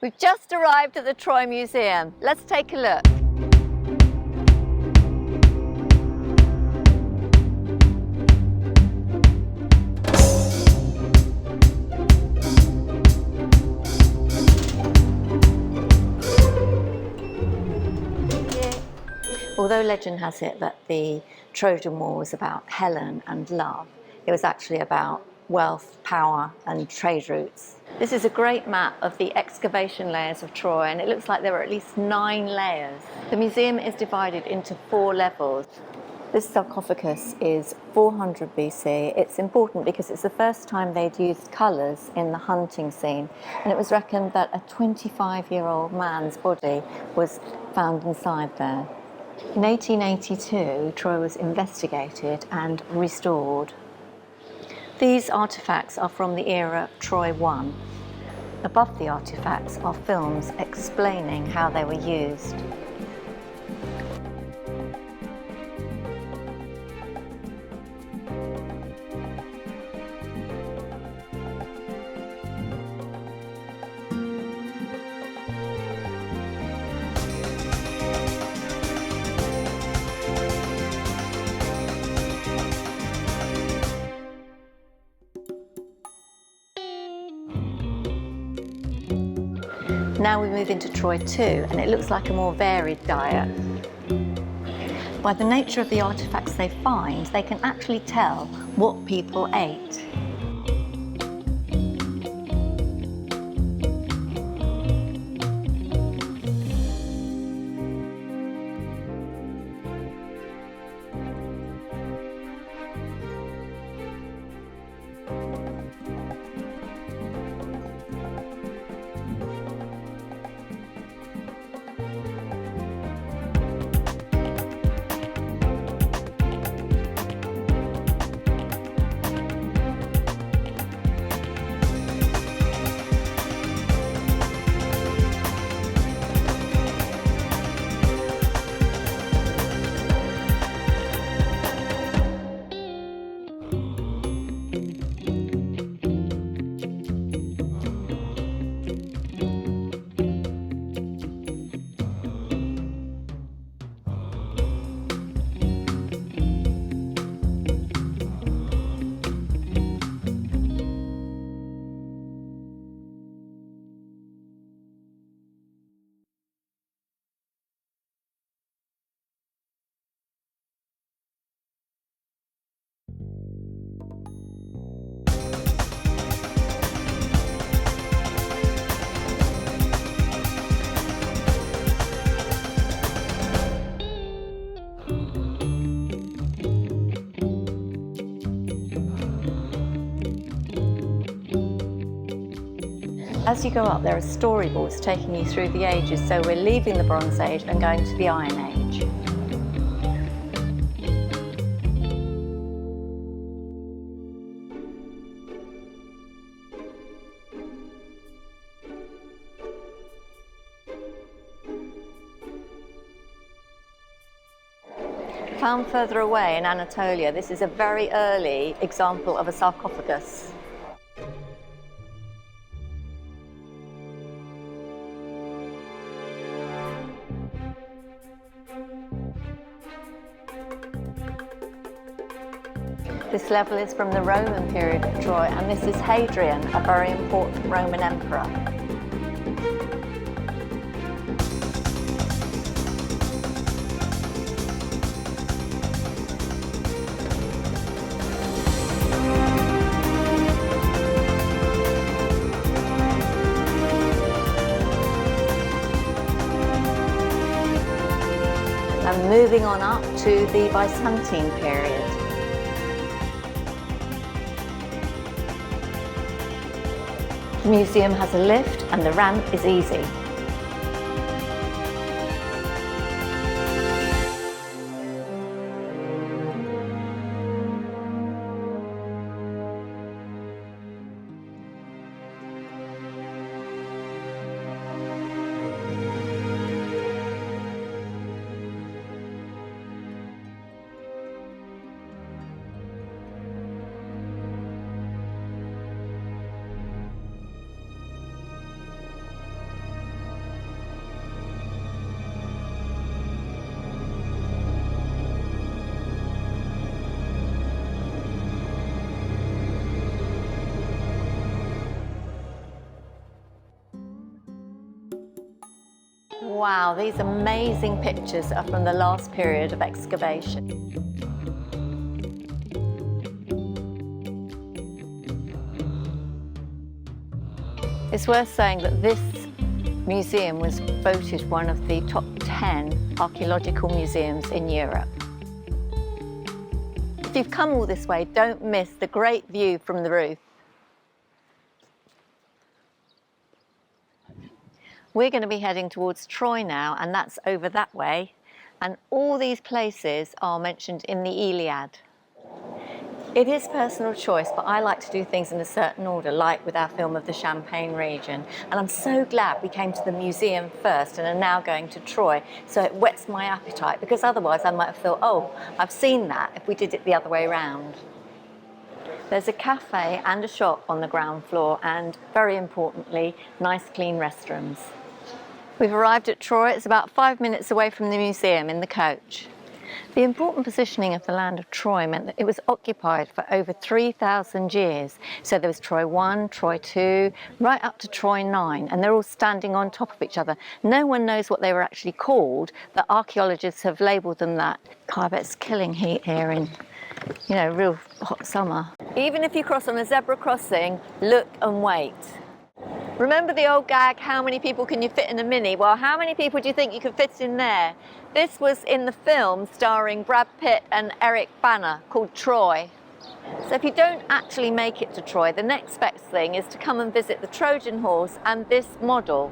We've just arrived at the Troy Museum. Let's take a look. Although legend has it that the Trojan War was about Helen and love, it was actually about wealth, power and trade routes. This is a great map of the excavation layers of Troy, and it looks like there were at least 9 layers. The museum is divided into 4 levels. This sarcophagus is 400 BC. It's important because it's the first time they'd used colours in the hunting scene, and it was reckoned that a 25-year-old man's body was found inside there. In 1882, Troy was investigated and restored. These artefacts are from the era of Troy I. Above the artefacts are films explaining how they were used. Now we move into Troy II, and it looks like a more varied diet. By the nature of the artefacts they find, they can actually tell what people ate. As you go up, there are storyboards taking you through the ages, so we're leaving the Bronze Age and going to the Iron Age. Found further away in Anatolia, this is a very early example of a sarcophagus. This level is from the Roman period of Troy, and this is Hadrian, a very important Roman emperor. And moving on up to the Byzantine period. The museum has a lift and the ramp is easy. Wow, these amazing pictures are from the last period of excavation. It's worth saying that this museum was voted one of the top 10 archaeological museums in Europe. If you've come all this way, don't miss the great view from the roof. We're going to be heading towards Troy now, and that's over that way. And all these places are mentioned in the Iliad. It is personal choice, but I like to do things in a certain order, like with our film of the Champagne region. And I'm so glad we came to the museum first and are now going to Troy, so it whets my appetite, because otherwise I might have thought, oh, I've seen that if we did it the other way around. There's a cafe and a shop on the ground floor, and very importantly, nice clean restrooms. We've arrived at Troy. It's about 5 minutes away from the museum in the coach. The important positioning of the land of Troy meant that it was occupied for over 3,000 years. So there was Troy 1, Troy 2, right up to Troy 9, and they're all standing on top of each other. No one knows what they were actually called, but archaeologists have labelled them that. God, I bet it's killing heat here in, real hot summer. Even if you cross on a zebra crossing, look and wait. Remember the old gag, how many people can you fit in a Mini? Well, how many people do you think you could fit in there? This was in the film starring Brad Pitt and Eric Bana called Troy. So if you don't actually make it to Troy, the next best thing is to come and visit the Trojan horse and this model.